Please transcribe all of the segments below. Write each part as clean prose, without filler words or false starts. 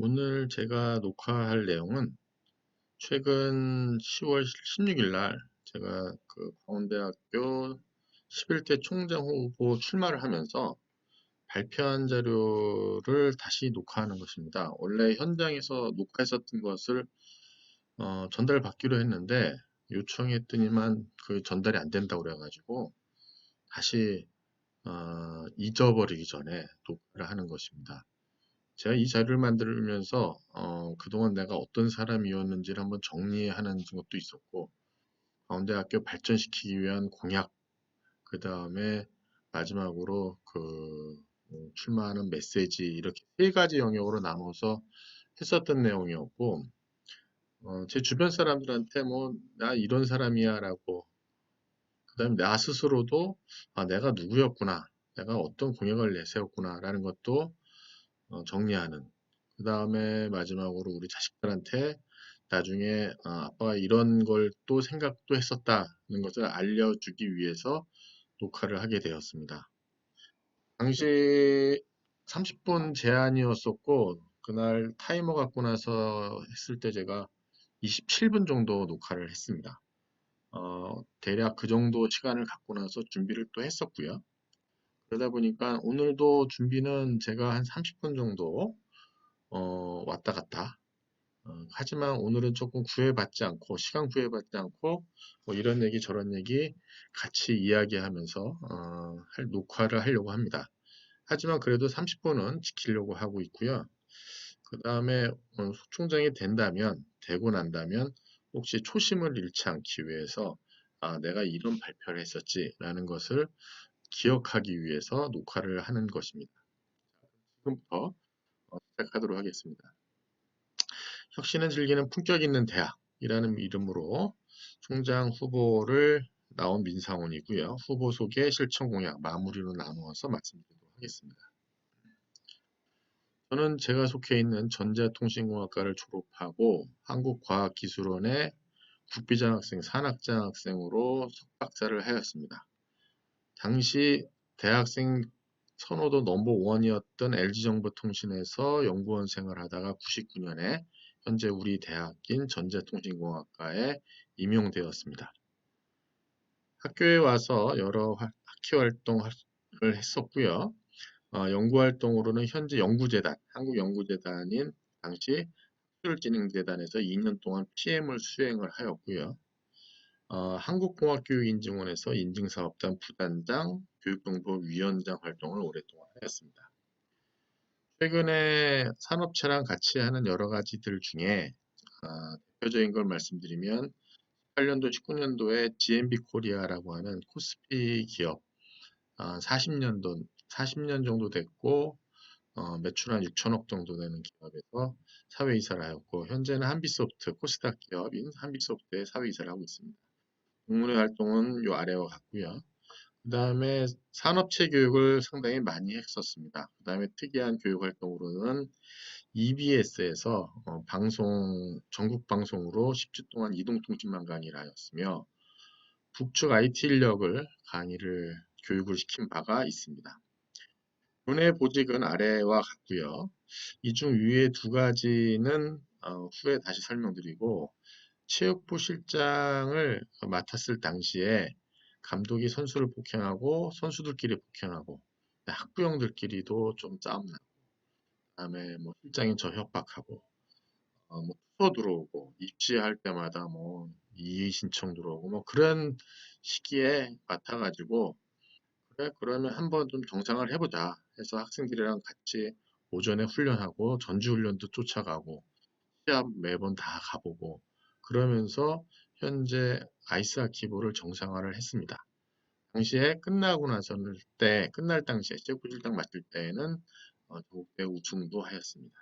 오늘 제가 녹화할 내용은 최근 10월 16일 날 제가 그 광운대학교 11대 총장 후보 출마를 하면서 발표한 자료를 다시 녹화하는 것입니다. 원래 현장에서 녹화했었던 것을 전달받기로 했는데 요청했더니만 그 전달이 안 된다고 그래가지고 다시 잊어버리기 전에 녹화를 하는 것입니다. 제가 이 자료를 만들면서 그동안 내가 어떤 사람이었는지를 한번 정리하는 것도 있었고, 가운데학교 발전시키기 위한 공약, 그 다음에 마지막으로 출마하는 메시지, 이렇게 세 가지 영역으로 나눠서 했었던 내용이었고, 제 주변 사람들한테 뭐 나 이런 사람이야 라고, 그 다음에 나 스스로도 내가 누구였구나, 내가 어떤 공약을 내세웠구나 라는 것도 정리하는. 그 다음에 마지막으로 우리 자식들한테 나중에 아빠가 이런 걸 또 생각도 했었다는 것을 알려주기 위해서 녹화를 하게 되었습니다. 당시 30분 제한이었었고, 그날 타이머 갖고 나서 했을 때 제가 27분 정도 녹화를 했습니다. 대략 그 정도 시간을 갖고 나서 준비를 또 했었고요. 그러다 보니까 오늘도 준비는 제가 한 30분 정도 왔다 갔다. 하지만 오늘은 조금 구애받지 않고, 시간 구애받지 않고, 뭐 이런 얘기 저런 얘기 같이 이야기하면서, 녹화를 하려고 합니다. 하지만 그래도 30분은 지키려고 하고 있고요. 그 다음에 총장이 되고 난다면, 혹시 초심을 잃지 않기 위해서, 내가 이런 발표를 했었지라는 것을 기억하기 위해서 녹화를 하는 것입니다. 지금부터 시작하도록 하겠습니다. 혁신을 즐기는 품격 있는 대학이라는 이름으로 총장 후보를 나온 민상훈이고요. 후보 소개, 실천 공약, 마무리로 나누어서 말씀드리도록 하겠습니다. 저는 제가 속해 있는 전자통신공학과를 졸업하고 한국과학기술원의 국비장학생, 산학장학생으로 석박사를 하였습니다. 당시 대학생 선호도 넘버원이었던 LG정보통신에서 연구원 생활하다가 99년에 현재 우리 대학인 전자통신공학과에 임용되었습니다. 학교에 와서 여러 학회 활동을 했었고요. 연구 활동으로는 현재 연구재단, 한국연구재단인 당시 학술진흥재단에서 2년 동안 PM을 수행을 하였고요. 한국공학교육인증원에서 인증사업단 부단장, 교육정보위원장 활동을 오랫동안 하였습니다. 최근에 산업체랑 같이 하는 여러 가지들 중에 대표적인 걸 말씀드리면 18년도, 19년도에 GMB 코리아라고 하는 코스피 기업 40년 정도 됐고 매출 한 6천억 정도 되는 기업에서 사회이사를 하였고 현재는 한비소프트, 코스닥 기업인 한비소프트에 사회이사를 하고 있습니다. 동문회 활동은 요 아래와 같고요. 그 다음에 산업체 교육을 상당히 많이 했었습니다. 그 다음에 특이한 교육 활동으로는 EBS에서 전국 방송으로 10주 동안 이동통신만 강의를 하였으며 북측 IT 인력을 교육을 시킨 바가 있습니다. 본회 보직은 아래와 같고요. 이 중 위에 두 가지는 후에 다시 설명드리고 체육부 실장을 맡았을 당시에 감독이 선수를 폭행하고 선수들끼리 폭행하고 학부형들끼리도 좀 싸움 나고 그다음에 뭐 실장이 저 협박하고 뭐 투서 들어오고 입시할 때마다 뭐 이의 신청 들어오고 뭐 그런 시기에 맡아가지고 그래 그러면 한번 좀 정상을 해보자 해서 학생들이랑 같이 오전에 훈련하고 전주훈련도 쫓아가고 시합 매번 다 가보고 그러면서 현재 아이스하키부를 정상화를 했습니다. 당시에 끝날 당시에 체육부실장 맡을 때에는 조국대 우승도 하였습니다.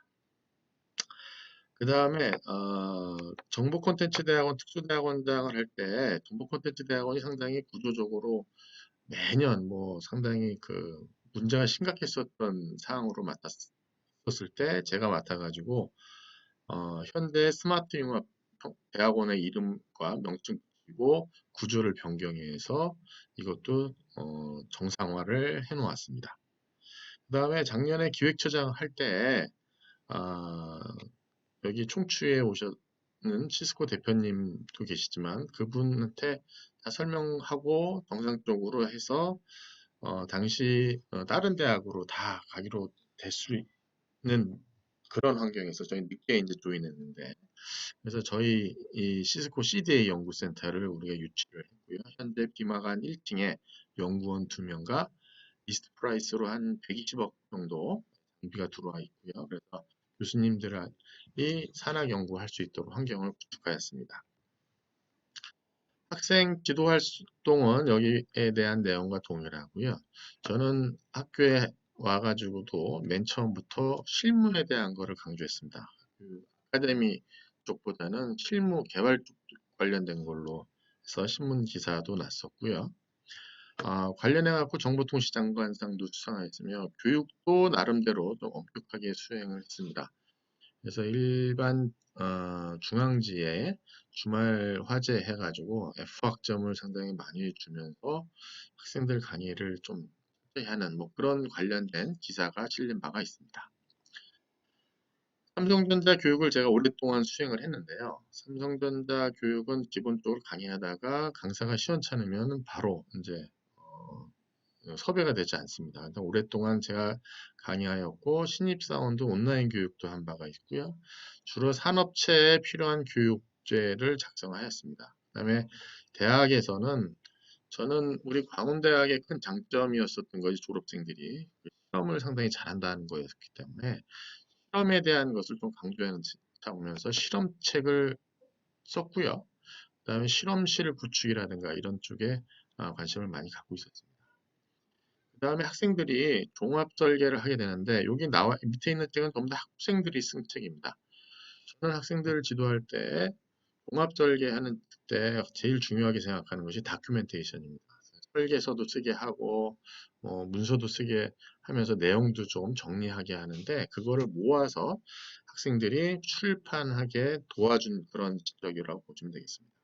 그 다음에 정보콘텐츠대학원 특수대학원장을 할 때 정보콘텐츠대학원이 상당히 구조적으로 매년 뭐 상당히 그 문제가 심각했었던 사항으로 맡았었을 때 제가 맡아가지고 현대 스마트융합 대학원의 이름과 명칭 붙이고 구조를 변경해서 이것도 정상화를 해놓았습니다. 그 다음에 작년에 기획처장 할 때 아, 여기 총추에 오셨는 시스코 대표님도 계시지만 그분한테 다 설명하고 정상적으로 해서 당시 다른 대학으로 다 가기로 될 수 있는 그런 환경에서 저희 늦게 이제 조인했는데 그래서 저희 이 시스코 CDA 연구센터를 우리가 유치를 했고요. 현재 비마간 1층에 연구원 2명과 리스트 프라이스로 한 120억 정도 장비가 들어와 있고요. 그래서 교수님들이 산학 연구할 수 있도록 환경을 구축하였습니다. 학생 지도 활동은 여기에 대한 내용과 동일하고요. 저는 학교에 와가지고도 맨 처음부터 실무에 대한 거를 강조했습니다. 그 아카데미 쪽보다는 실무 개발 쪽 관련된 걸로 해서 신문 기사도 났었고요. 관련해갖고 정보통신장관상도 수상하였으며 교육도 나름대로 좀 엄격하게 수행을 했습니다. 그래서 일반 중앙지에 주말 화제 해가지고 F학점을 상당히 많이 주면서 학생들 강의를 좀 하는 뭐 그런 관련된 기사가 실린 바가 있습니다. 삼성전자 교육을 제가 오랫동안 수행을 했는데요. 삼성전자 교육은 기본적으로 강의하다가 강사가 시원찮으면 바로 이제 섭외가 되지 않습니다. 오랫동안 제가 강의하였고 신입사원도 온라인 교육도 한 바가 있고요. 주로 산업체에 필요한 교육제를 작성하였습니다. 그다음에 대학에서는 저는 우리 광운대학의 큰 장점이었었던 것이 졸업생들이 실험을 상당히 잘한다는 거였기 때문에 실험에 대한 것을 좀 강조하는 차원에서 실험책을 썼고요. 그다음에 실험실 구축이라든가 이런 쪽에 관심을 많이 갖고 있었습니다. 그다음에 학생들이 종합 설계를 하게 되는데 여기 나와 밑에 있는 책은 전부 다 학생들이 쓴 책입니다. 저는 학생들을 지도할 때 종합 설계하는 때 제일 중요하게 생각하는 것이 다큐멘테이션입니다. 설계서도 쓰게 하고 문서도 쓰게 하면서 내용도 좀 정리하게 하는데 그거를 모아서 학생들이 출판하게 도와준 그런 지적이라고 보시면 되겠습니다.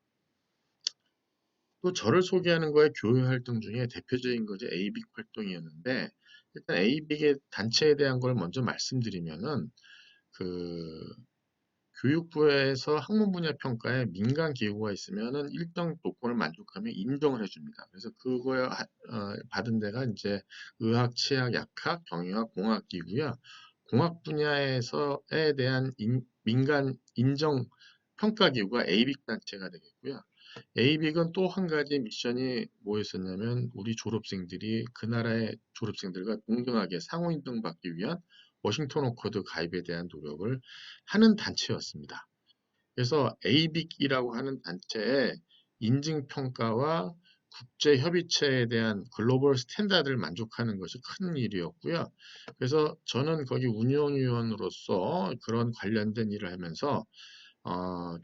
또 저를 소개하는 거에 교회 활동 중에 대표적인 것이 ABIC 활동이었는데 일단 ABIC의 단체에 대한 걸 먼저 말씀드리면은 그 교육부에서 학문 분야 평가에 민간 기구가 있으면은 일정 조건을 만족하면 인정을 해줍니다. 그래서 그거에 받은 데가 이제 의학, 치학, 약학, 경영학, 공학 기구야. 공학 분야에서에 대한 민간 인정 평가 기구가 ABIC 단체가 되겠고요. ABIC은 또 한 가지 미션이 뭐였었냐면 우리 졸업생들이 그 나라의 졸업생들과 동등하게 상호 인정받기 위한 워싱턴 오커드 가입에 대한 노력을 하는 단체였습니다. 그래서 ABIC이라고 하는 단체의 인증평가와 국제협의체에 대한 글로벌 스탠다드를 만족하는 것이 큰 일이었고요. 그래서 저는 거기 운영위원으로서 그런 관련된 일을 하면서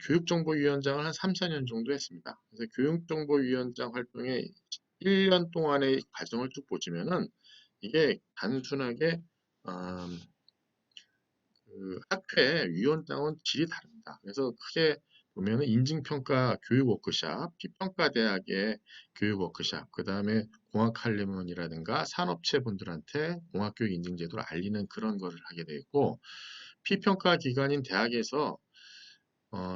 교육정보위원장을 한 3, 4년 정도 했습니다. 그래서 교육정보위원장 활동의 1년 동안의 과정을 쭉 보시면은 이게 단순하게 음, 그 학회 위원장은 질이 다릅니다. 그래서 크게 보면은 인증평가 교육 워크샵, 피평가 대학의 교육 워크샵, 그 다음에 공학칼리문이라든가 산업체 분들한테 공학교육 인증제도를 알리는 그런 거를 하게 되고 피평가 기관인 대학에서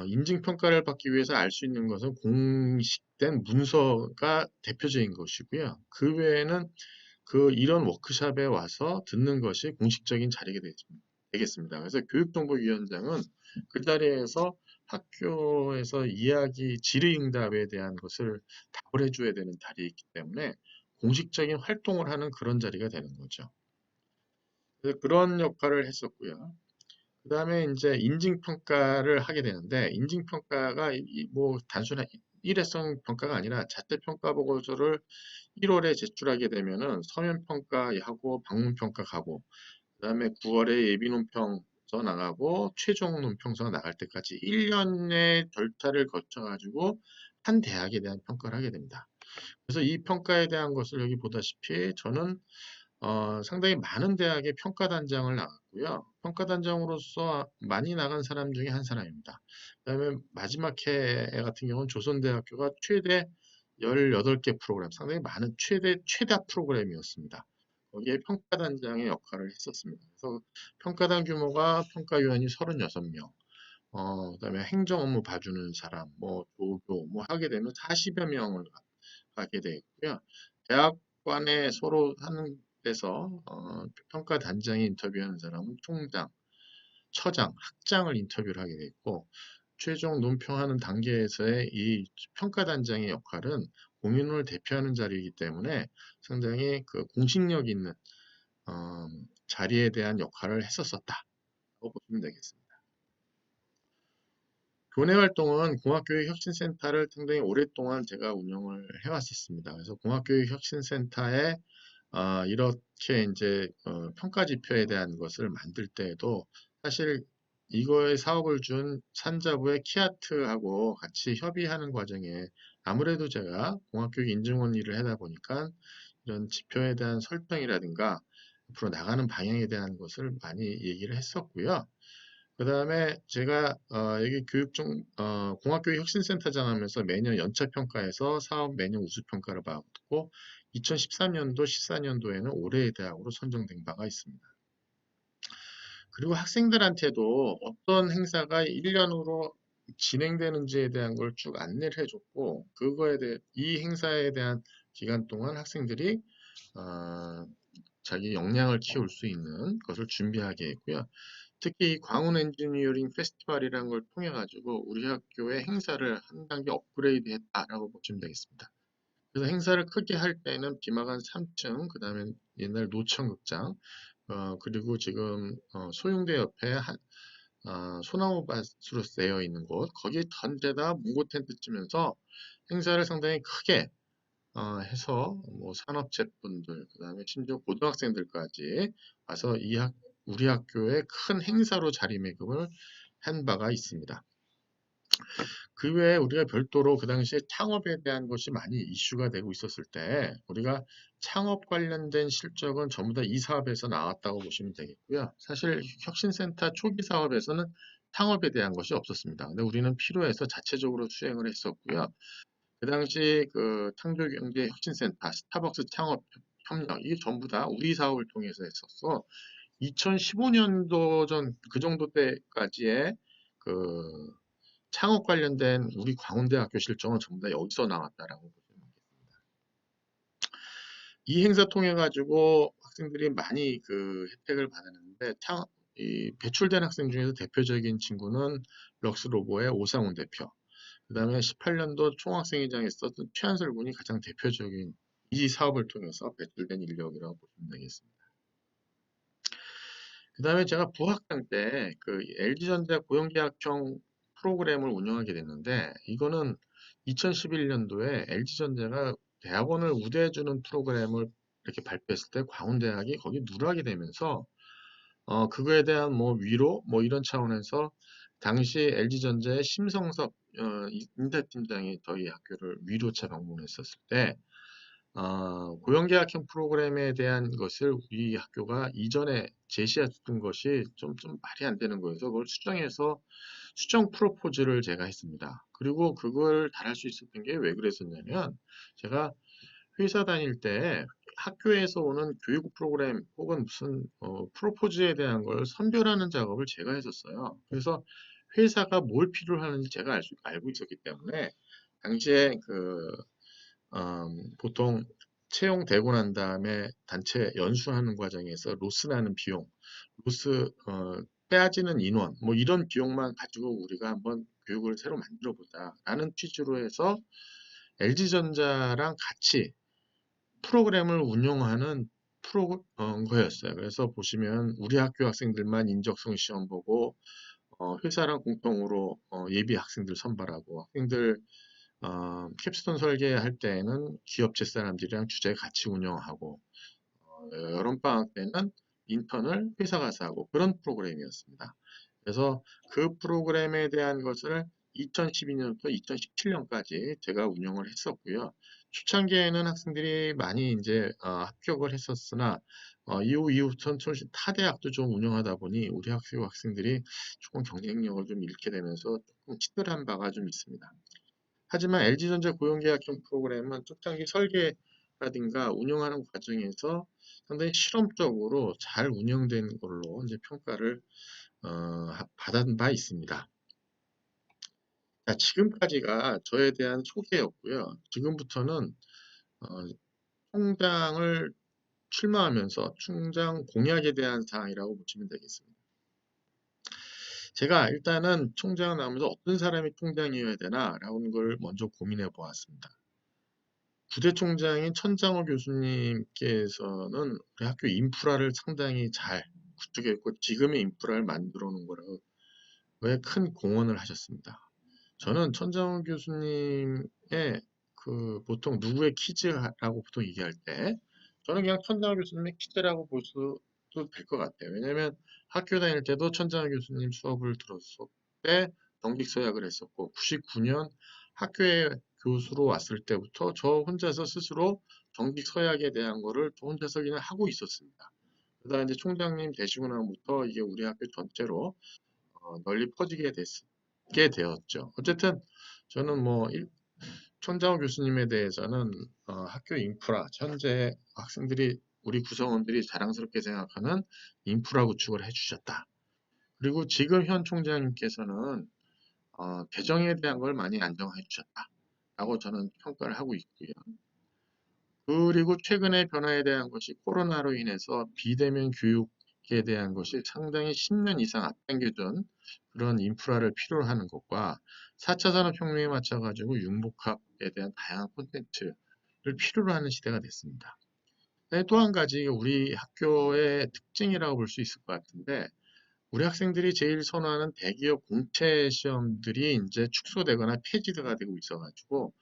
인증평가를 받기 위해서 알 수 있는 것은 공식된 문서가 대표적인 것이고요. 그 외에는 이런 워크샵에 와서 듣는 것이 공식적인 자리가 되겠습니다. 그래서 교육정보위원장은 그 자리에서 학교에서 이야기 질의응답에 대한 것을 답을 해줘야 되는 자리이기 때문에 공식적인 활동을 하는 그런 자리가 되는 거죠. 그래서 그런 역할을 했었고요. 그 다음에 이제 인증평가를 하게 되는데, 인증평가가 뭐 단순한 일회성 평가가 아니라 자체평가 보고서를 1월에 제출하게 되면은 서면평가하고 방문평가 가고, 그 다음에 9월에 예비논평서 나가고, 최종 논평서가 나갈 때까지 1년의 절차를 거쳐가지고 한 대학에 대한 평가를 하게 됩니다. 그래서 이 평가에 대한 것을 여기 보다시피 저는 상당히 많은 대학의 평가단장을 나갔고요. 평가단장으로서 많이 나간 사람 중에 한 사람입니다. 그다음에 마지막 해 같은 경우는 조선대학교가 최대 18개 프로그램, 상당히 많은 최다 프로그램이었습니다. 거기에 평가단장의 역할을 했었습니다. 그래서 평가단 규모가 평가위원이 36명, 그다음에 행정 업무 봐주는 사람, 뭐 조교, 뭐 하게 되면 40여 명을 가게 되어 있고요. 대학관에 서로 하는 데서 평가단장이 인터뷰하는 사람은 총장, 처장, 학장을 인터뷰를 하게 돼 있고 최종 논평하는 단계에서의 이 평가단장의 역할은 공인원을 대표하는 자리이기 때문에 상당히 그 공식력 있는 어, 자리에 대한 역할을 했었었다고 보시면 되겠습니다. 교내 활동은 공학교육혁신센터를 상당히 오랫동안 제가 운영을 해왔었습니다. 그래서 공학교육혁신센터에 이렇게 이제 평가 지표에 대한 것을 만들 때에도 사실 이거에 사업을 준 산자부의 키아트하고 같이 협의하는 과정에 아무래도 제가 공학교육 인증원 일을 하다 보니까 이런 지표에 대한 설명이라든가 앞으로 나가는 방향에 대한 것을 많이 얘기를 했었고요. 그 다음에 제가 여기 공학교육혁신센터장 하면서 매년 연차평가에서 사업 매년 우수평가를 받고 2013년도, 14년도에는 올해의 대학으로 선정된 바가 있습니다. 그리고 학생들한테도 어떤 행사가 1년으로 진행되는지에 대한 걸 쭉 안내를 해줬고 그거에 대해 이 행사에 대한 기간 동안 학생들이 어, 자기 역량을 키울 수 있는 것을 준비하게 했고요. 특히 이 광운 엔지니어링 페스티벌이라는 걸 통해 가지고 우리 학교의 행사를 한 단계 업그레이드 했다라고 보시면 되겠습니다. 그래서 행사를 크게 할 때는 비마관 3층, 그 다음에 옛날 노천극장, 그리고 지금 소용대 옆에 소나무 밭으로 되어 있는 곳, 거기에 전체다 문고 텐트 치면서 행사를 상당히 크게 해서 뭐 산업체분들, 그 다음에 심지어 고등학생들까지 와서 우리 학교의 큰 행사로 자리매김을 한 바가 있습니다. 그 외에 우리가 별도로 그 당시에 창업에 대한 것이 많이 이슈가 되고 있었을 때 우리가 창업 관련된 실적은 전부 다 이 사업에서 나왔다고 보시면 되겠고요. 사실 혁신센터 초기 사업에서는 창업에 대한 것이 없었습니다. 근데 우리는 필요해서 자체적으로 수행을 했었고요. 그 당시 그 창조경제혁신센터, 스타벅스 창업 협력 이게 전부 다 우리 사업을 통해서 했었어. 2015년도 전 그 정도 때까지의 그 창업 관련된 우리 광운대학교 실적은 전부 다 여기서 나왔다라고 보시면 되겠습니다. 이 행사 통해 가지고 학생들이 많이 그 혜택을 받았는데 이 배출된 학생 중에서 대표적인 친구는 럭스로보의 오상훈 대표. 그 다음에 18년도 총학생회장에 있었던 최한솔 군이 가장 대표적인 이 사업을 통해서 배출된 인력이라고 보시면 되겠습니다. 그 다음에 제가 부학장 때 그 LG전자 고용계약형 프로그램을 운영하게 됐는데 이거는 2011년도에 LG전자가 대학원을 우대해주는 프로그램을 이렇게 발표했을 때 광운대학이 거기 누락이 되면서 그거에 대한 뭐 위로 뭐 이런 차원에서 당시 LG전자의 심성섭 인사팀장이 저희 학교를 위로차 방문했었을 때 고용계약형 프로그램에 대한 것을 우리 학교가 이전에 제시했던 것이 좀 말이 안 되는 거여서 그걸 수정해서 수정 프로포즈를 제가 했습니다. 그리고 그걸 달할 수 있었던 게 왜 그랬었냐면 제가 회사 다닐 때 학교에서 오는 교육 프로그램 혹은 무슨 프로포즈에 대한 걸 선별하는 작업을 제가 했었어요. 그래서 회사가 뭘 필요로 하는지 제가 알고 있었기 때문에 당시에 보통 채용되고 난 다음에 단체 연수하는 과정에서 로스 나는 비용, 로스 빼앗지는 인원, 뭐 이런 비용만 가지고 우리가 한번 교육을 새로 만들어 보자라는 취지로 해서 LG전자랑 같이 프로그램을 운영하는 거였어요. 그래서 보시면 우리 학교 학생들만 인적성 시험 보고 회사랑 공통으로 예비 학생들 선발하고 학생들 캡스톤 설계할 때에는 기업체 사람들이랑 주제 같이 운영하고 여름방학 때는 인턴을 회사 가서 하고 그런 프로그램이었습니다. 그래서 그 프로그램에 대한 것을 2012년부터 2017년까지 제가 운영을 했었고요. 초창기에는 학생들이 많이 이제 합격을 했었으나 이후부터는 타 대학도 좀 운영하다 보니 우리 학생들이 조금 경쟁력을 좀 잃게 되면서 조금 치들한 바가 좀 있습니다. 하지만 LG전자 고용계약형 프로그램은 초창기 설계 라든가 운영하는 과정에서 상당히 실험적으로 잘 운영된 걸로 이제 평가를 받은 바 있습니다. 자, 지금까지가 저에 대한 소개였고요. 지금부터는 어, 총장을 출마하면서 총장 공약에 대한 사항이라고 보시면 되겠습니다. 제가 일단은 총장을 나오면서 어떤 사람이 총장이어야 되나라는 걸 먼저 고민해 보았습니다. 부대총장인 천장호 교수님께서는 우리 학교 인프라를 상당히 잘 구축했고 지금의 인프라를 만들어 놓은 거라고 큰 공헌을 하셨습니다. 저는 천장호 교수님의 보통 누구의 퀴즈라고 보통 얘기할 때 저는 그냥 천장호 교수님의 퀴즈라고 볼 수도 될 것 같아요. 왜냐하면 학교 다닐 때도 천장호 교수님 수업을 들었을 때 정직 서약을 했었고 99년 학교에 교수로 왔을 때부터 저 혼자서 스스로 정직 서약에 대한 거를 저 혼자서 그냥 하고 있었습니다. 그러다 이제 총장님 되시고 나부터 이게 우리 학교 전체로 널리 퍼지게 되었죠. 어쨌든 저는 뭐 천장호 교수님에 대해서는 학교 인프라, 현재 학생들이 우리 구성원들이 자랑스럽게 생각하는 인프라 구축을 해주셨다. 그리고 지금 현 총장님께서는 개정에 대한 걸 많이 안정해 주셨다라고 저는 평가를 하고 있고요. 그리고 최근의 변화에 대한 것이 코로나로 인해서 비대면 교육에 대한 것이 상당히 10년 이상 앞당겨진 그런 인프라를 필요로 하는 것과 4차 산업혁명에 맞춰가지고 융복합에 대한 다양한 콘텐츠를 필요로 하는 시대가 됐습니다. 또 한 가지 우리 학교의 특징이라고 볼 수 있을 것 같은데 우리 학생들이 제일 선호하는 대기업 공채 시험들이 이제 축소되거나 폐지가 되고 있어가지고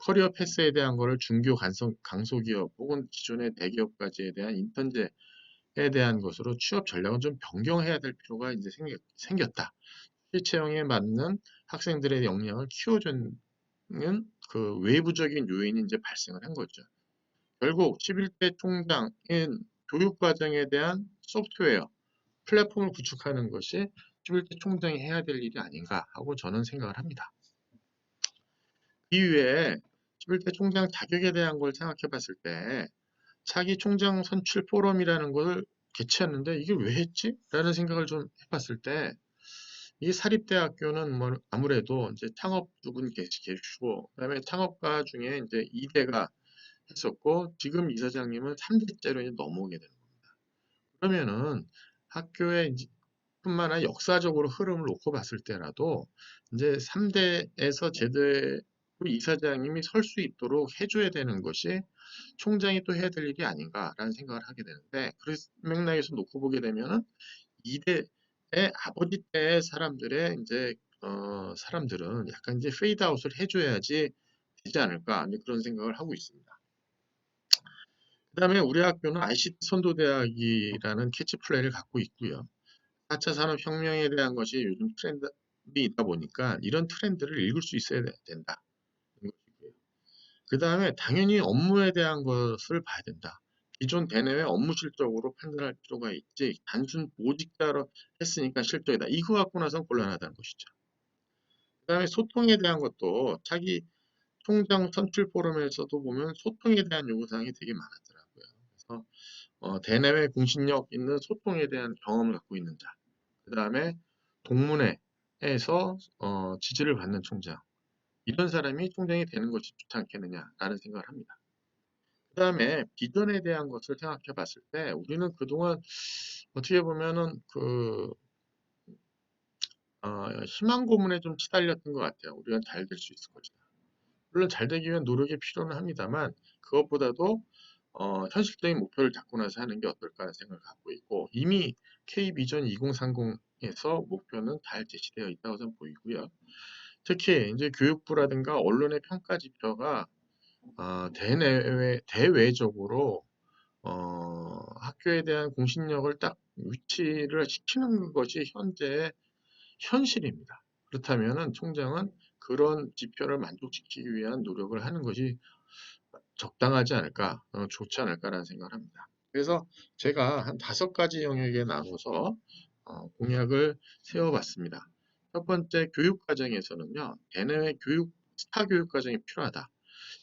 커리어 패스에 대한 거를 중교 강소기업 혹은 기존의 대기업까지에 대한 인턴제에 대한 것으로 취업 전략은 좀 변경해야 될 필요가 이제 생겼다. 실채용에 맞는 학생들의 역량을 키워주는 그 외부적인 요인이 이제 발생을 한 거죠. 결국 11대 총장인 교육과정에 대한 소프트웨어, 플랫폼을 구축하는 것이 11대 총장이 해야 될 일이 아닌가 하고 저는 생각을 합니다. 이후에 11대 총장 자격에 대한 걸 생각해 봤을 때 차기 총장 선출 포럼이라는 걸 개최했는데 이게 왜 했지? 라는 생각을 좀 해봤을 때 이 사립대학교는 뭐 아무래도 이제 창업 두 분 계시고 그다음에 창업가 중에 이제 2대가 했었고 지금 이사장님은 3대째로 이제 넘어오게 되는 겁니다. 그러면은 학교의 뿐만 아니라 역사적으로 흐름을 놓고 봤을 때라도 이제 3대에서 제대로 이사장님이 설 수 있도록 해줘야 되는 것이 총장이 또 해야 될 일이 아닌가라는 생각을 하게 되는데 그 맥락에서 놓고 보게 되면은 2대의 아버지 때의 사람들의 이제 사람들은 약간 이제 페이드아웃을 해줘야지 되지 않을까 그런 생각을 하고 있습니다. 그다음에 우리 학교는 ICT 선도대학이라는 캐치플레이를 갖고 있고요. 4차 산업혁명에 대한 것이 요즘 트렌드가 있다 보니까 이런 트렌드를 읽을 수 있어야 된다. 그 다음에 당연히 업무에 대한 것을 봐야 된다. 기존 대내외 업무 실적으로 판단할 필요가 있지 단순 보직자로 했으니까 실적이다. 이거 갖고 나서는 곤란하다는 것이죠. 그 다음에 소통에 대한 것도 차기 총장 선출 포럼에서도 보면 소통에 대한 요구사항이 되게 많았더라고요. 그래서 대내외 공신력 있는 소통에 대한 경험을 갖고 있는 자. 그 다음에 동문회에서 지지를 받는 총장. 이런 사람이 총장이 되는 것이 좋지 않겠느냐라는 생각을 합니다. 그 다음에 비전에 대한 것을 생각해 봤을 때 우리는 그동안 어떻게 보면은 희망 고문에 좀 시달렸던 것 같아요. 우리가 잘 될 수 있을 것이다. 물론 잘 되기 위한 노력이 필요는 합니다만 그것보다도 현실적인 목표를 잡고 나서 하는 게 어떨까 하는 생각을 갖고 있고 이미 K비전 2030에서 목표는 잘 제시되어 있다고 저는 보이고요. 특히 이제 교육부라든가 언론의 평가 지표가 대외적으로 학교에 대한 공신력을 딱 위치를 시키는 것이 현재의 현실입니다. 그렇다면은 총장은 그런 지표를 만족시키기 위한 노력을 하는 것이 적당하지 않을까, 좋지 않을까라는 생각을 합니다. 그래서 제가 한 5가지 영역에 나눠서 공약을 세워봤습니다. 첫 번째 교육 과정에서는요, 대내외 교육 스타 교육 과정이 필요하다.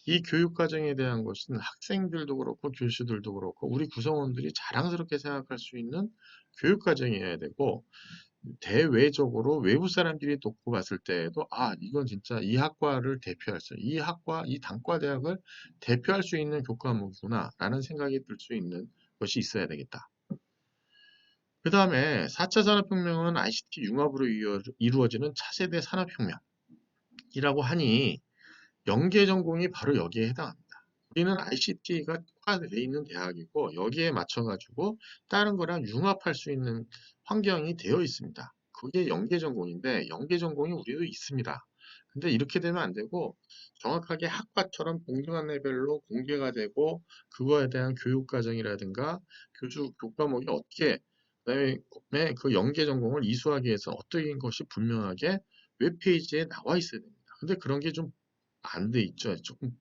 이 교육 과정에 대한 것은 학생들도 그렇고 교수들도 그렇고 우리 구성원들이 자랑스럽게 생각할 수 있는 교육 과정이어야 되고 대외적으로 외부 사람들이 놓고 봤을 때에도 이건 진짜 이 학과를 대표할 수, 이 학과, 이 단과 대학을 대표할 수 있는 교과목이구나라는 생각이 들 수 있는 것이 있어야 되겠다. 그 다음에 4차 산업혁명은 ICT 융합으로 이루어지는 차세대 산업혁명이라고 하니 연계 전공이 바로 여기에 해당합니다. 우리는 ICT가 특화되어 있는 대학이고 여기에 맞춰가지고 다른 거랑 융합할 수 있는 환경이 되어 있습니다. 그게 연계 전공인데 연계 전공이 우리도 있습니다. 근데 이렇게 되면 안 되고 정확하게 학과처럼 공정한 레벨로 공개가 되고 그거에 대한 교육 과정이라든가 교수 교과목이 어떻게 그다음에 그 연계 전공을 이수하기 위해서 어떤 것이 분명하게 웹페이지에 나와 있어야 됩니다. 근데 그런 게 좀 안 돼 있죠. 조금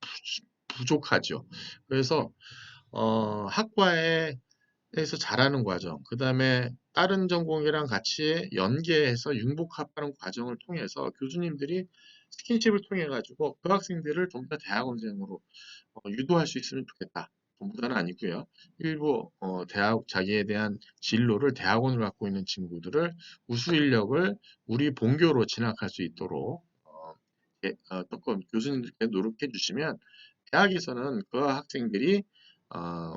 부족하죠. 그래서 학과에서 잘하는 과정, 그 다음에 다른 전공이랑 같이 연계해서 융복합하는 과정을 통해서 교수님들이 스킨십을 통해 가지고 그 학생들을 좀 더 대학원생으로 유도할 수 있으면 좋겠다. 전부 다는 아니고요. 일부 대학 자기에 대한 진로를 대학원을 갖고 있는 친구들을 우수 인력을 우리 본교로 진학할 수 있도록 조금 교수님들께 노력해 주시면 대학에서는 그 학생들이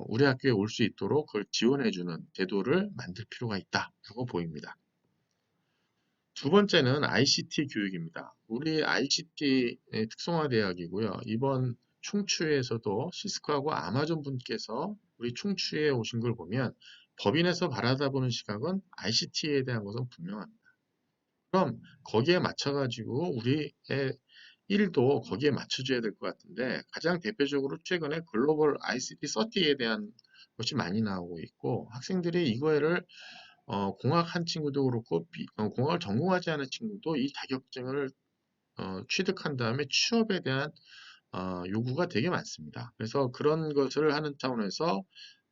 우리 학교에 올 수 있도록 그걸 지원해 주는 제도를 만들 필요가 있다라고 보입니다. 두 번째는 ICT 교육입니다. 우리 ICT 특성화 대학이고요. 이번 충추에서도 시스코하고 아마존 분께서 우리 충추에 오신 걸 보면 법인에서 바라다보는 시각은 ICT에 대한 것은 분명합니다. 그럼 거기에 맞춰가지고 우리의 일도 거기에 맞춰줘야 될 것 같은데 가장 대표적으로 최근에 글로벌 ICT 30에 대한 것이 많이 나오고 있고 학생들이 이거를 공학한 친구도 그렇고 공학을 전공하지 않은 친구도 이 자격증을 취득한 다음에 취업에 대한 요구가 되게 많습니다. 그래서 그런 것을 하는 차원에서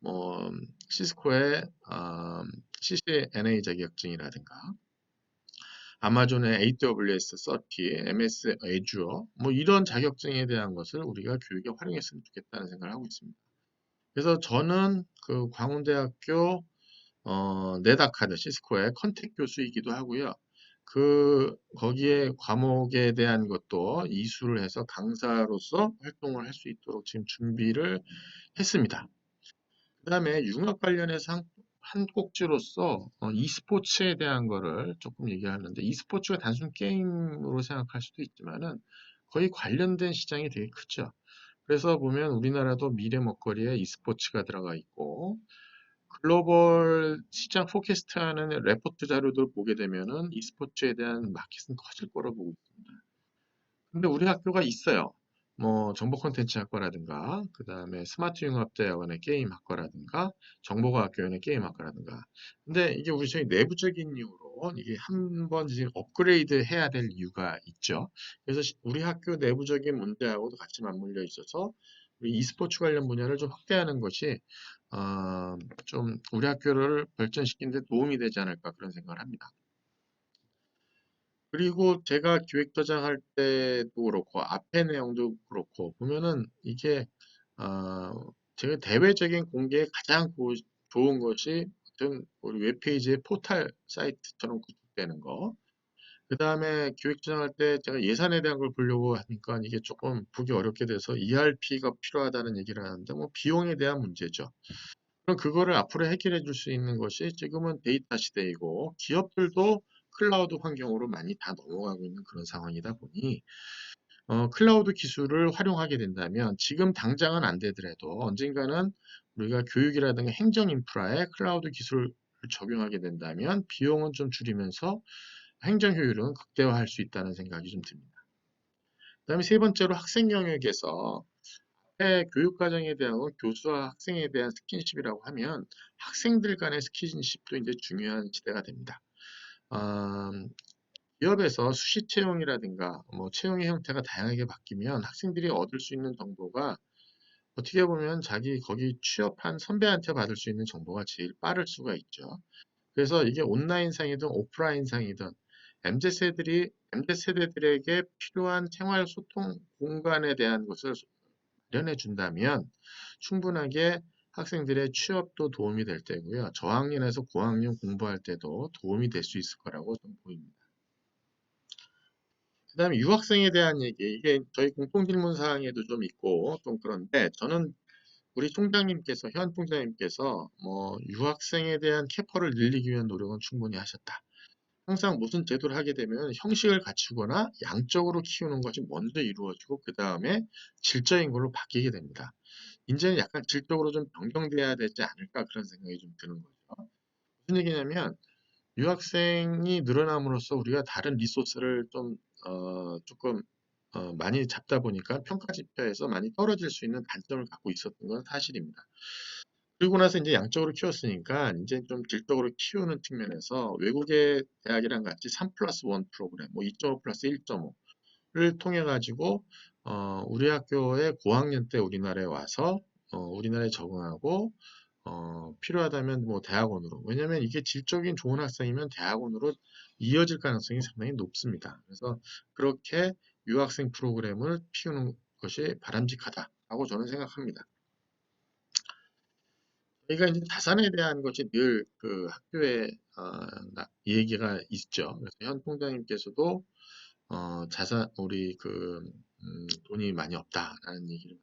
뭐 시스코의 CCNA 자격증이라든가 아마존의 AWS 30, MS Azure 뭐 이런 자격증에 대한 것을 우리가 교육에 활용했으면 좋겠다는 생각을 하고 있습니다. 그래서 저는 그 광운대학교 네다카드 시스코의 컨택 교수이기도 하고요. 거기에 과목에 대한 것도 이수를 해서 강사로서 활동을 할 수 있도록 지금 준비를 했습니다. 그 다음에 융합 관련해서 한 꼭지로서 e스포츠에 대한 거를 조금 얘기하는데 e스포츠가 단순 게임으로 생각할 수도 있지만은 거의 관련된 시장이 되게 크죠. 그래서 보면 우리나라도 미래 먹거리에 e스포츠가 들어가 있고 글로벌 시장 포캐스트하는 레포트 자료들 보게 되면은 e스포츠에 대한 마켓은 커질 거로 보고 있습니다. 근데 우리 학교가 있어요. 뭐 정보 콘텐츠 학과라든가 그다음에 스마트 융합대학원의 게임 학과라든가 정보과학교원의 게임 학과라든가 근데 이게 우리 저희 내부적인 이유로 이게 한번 이제 업그레이드 해야 될 이유가 있죠. 그래서 우리 학교 내부적인 문제하고도 같이 맞물려 있어서 우리 e스포츠 관련 분야를 좀 확대하는 것이 좀 우리 학교를 발전시키는 데 도움이 되지 않을까 그런 생각을 합니다. 그리고 제가 기획도장 할 때도 그렇고 앞에 내용도 그렇고 보면은 이게 어, 제가 대외적인 공개에 가장 좋은 것이 어떤 우리 웹페이지의 포털 사이트처럼 구축되는 거. 그 다음에 기획도장 할 때 제가 예산에 대한 걸 보려고 하니까 이게 조금 보기 어렵게 돼서 ERP가 필요하다는 얘기를 하는데 뭐 비용에 대한 문제죠. 그럼 그거를 앞으로 해결해 줄 수 있는 것이 지금은 데이터 시대이고 기업들도 클라우드 환경으로 많이 다 넘어가고 있는 그런 상황이다 보니 클라우드 기술을 활용하게 된다면 지금 당장은 안 되더라도 언젠가는 우리가 교육이라든가 행정 인프라에 클라우드 기술을 적용하게 된다면 비용은 좀 줄이면서 행정 효율은 극대화할 수 있다는 생각이 좀 듭니다. 그다음에 세 번째로 학생 영역에서 교육 과정에 대한 건 교수와 학생에 대한 스킨십이라고 하면 학생들 간의 스킨십도 이제 중요한 시대가 됩니다. 음, 기업에서 수시 채용이라든가 뭐 채용의 형태가 다양하게 바뀌면 학생들이 얻을 수 있는 정보가 어떻게 보면 자기 거기 취업한 선배한테 받을 수 있는 정보가 제일 빠를 수가 있죠. 그래서 이게 온라인상이든 오프라인상이든 MZ세대들에게 필요한 생활 소통 공간에 대한 것을 마련해 준다면 충분하게 학생들의 취업도 도움이 될 때고요. 저학년에서 고학년 공부할 때도 도움이 될 수 있을 거라고 좀 보입니다. 그 다음에 유학생에 대한 얘기, 이게 저희 공통질문 사항에도 좀 있고 좀 그런데 저는 우리 총장님께서, 현 총장님께서 뭐 유학생에 대한 캐퍼를 늘리기 위한 노력은 충분히 하셨다. 항상 무슨 제도를 하게 되면 형식을 갖추거나 양적으로 키우는 것이 먼저 이루어지고 그 다음에 질적인 걸로 바뀌게 됩니다. 이제는 약간 질적으로 좀 변경돼야 되지 않을까 그런 생각이 좀 드는 거죠. 무슨 얘기냐면 유학생이 늘어남으로써 우리가 다른 리소스를 좀 조금 많이 잡다 보니까 평가 지표에서 많이 떨어질 수 있는 단점을 갖고 있었던 건 사실입니다. 그리고 나서 이제 양적으로 키웠으니까 이제 좀 질적으로 키우는 측면에서 외국의 대학이랑 같이 3 플러스 1 프로그램, 뭐 2.5 플러스 1.5를 통해 가지고 우리 학교의 고학년 때 우리나라에 와서 우리나라에 적응하고 필요하다면 뭐 대학원으로. 왜냐면 이게 질적인 좋은 학생이면 대학원으로 이어질 가능성이 상당히 높습니다. 그래서 그렇게 유학생 프로그램을 피우는 것이 바람직하다고 저는 생각합니다. 저희가 이제 자산에 대한 것이 늘 그 학교에 얘기가 있죠. 그래서 현 총장님께서도 자산 우리 돈이 많이 없다라는 얘기를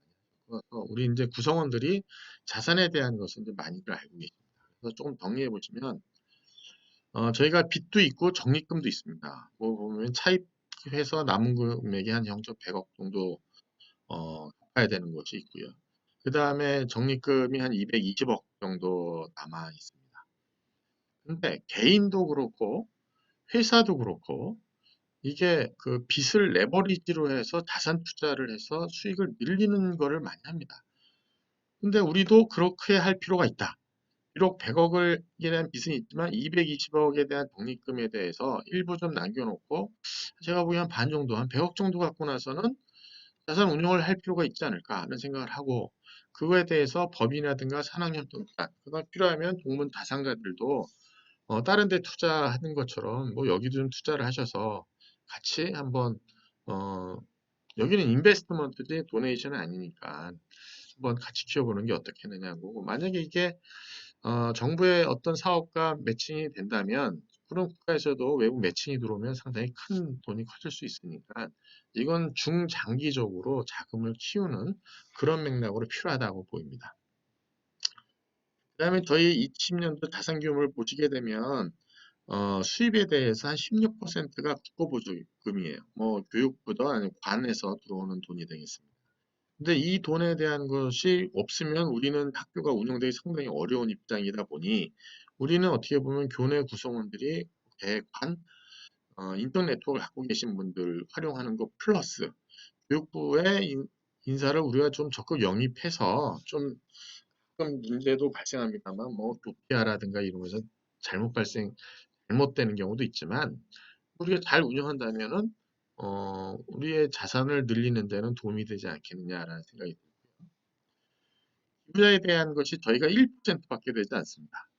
많이 하고 우리 이제 구성원들이 자산에 대한 것을 이제 많이들 알고 계십니다. 그래서 조금 정리해 보시면 저희가 빚도 있고 적립금도 있습니다. 뭐 보면 차입해서 남은 금액이 한 0.100억 정도 갚아야 되는 것이 있고요. 그 다음에 적립금이 한 220억 정도 남아 있습니다. 근데 개인도 그렇고 회사도 그렇고 이게 그 빚을 레버리지로 해서 자산 투자를 해서 수익을 늘리는 거를 많이 합니다. 근데 우리도 그렇게 할 필요가 있다. 비록 100억에 대한 빚은 있지만 220억에 대한 적립금에 대해서 일부 좀 남겨놓고 제가 보기엔 한 반 정도, 한 100억 정도 갖고 나서는 자산 운용을 할 필요가 있지 않을까 하는 생각을 하고 그거에 대해서 법인이라든가 산학연동단, 그가 필요하면 동문 자산가들도 다른 데 투자하는 것처럼 뭐 여기도 좀 투자를 하셔서 같이 한번 어, 여기는 인베스트먼트지 도네이션은 아니니까 한번 같이 키워보는 게 어떻겠느냐고. 만약에 이게 정부의 어떤 사업과 매칭이 된다면 그런 국가에서도 외부 매칭이 들어오면 상당히 큰 돈이 커질 수 있으니까 이건 중장기적으로 자금을 키우는 그런 맥락으로 필요하다고 보입니다. 그다음에 저희 20년도 자산 규모를 보시게 되면 수입에 대해서 한 16%가 국고보조금이에요. 뭐 교육부도 아니면 관에서 들어오는 돈이 되겠습니다. 근데 이 돈에 대한 것이 없으면 우리는 학교가 운영되기 상당히 어려운 입장이다 보니 우리는 어떻게 보면 교내 구성원들이 대관 인턴 네트워크를 갖고 계신 분들 활용하는 것 플러스 교육부의 인사를 우리가 좀 적극 영입해서 좀 가끔 문제도 발생합니다만 뭐 도피아라든가 이러면서 잘못되는 경우도 있지만 우리가 잘 운영한다면은 우리의 자산을 늘리는 데는 도움이 되지 않겠느냐라는 생각이 듭니다. 기부자에 대한 것이 저희가 1%밖에 되지 않습니다.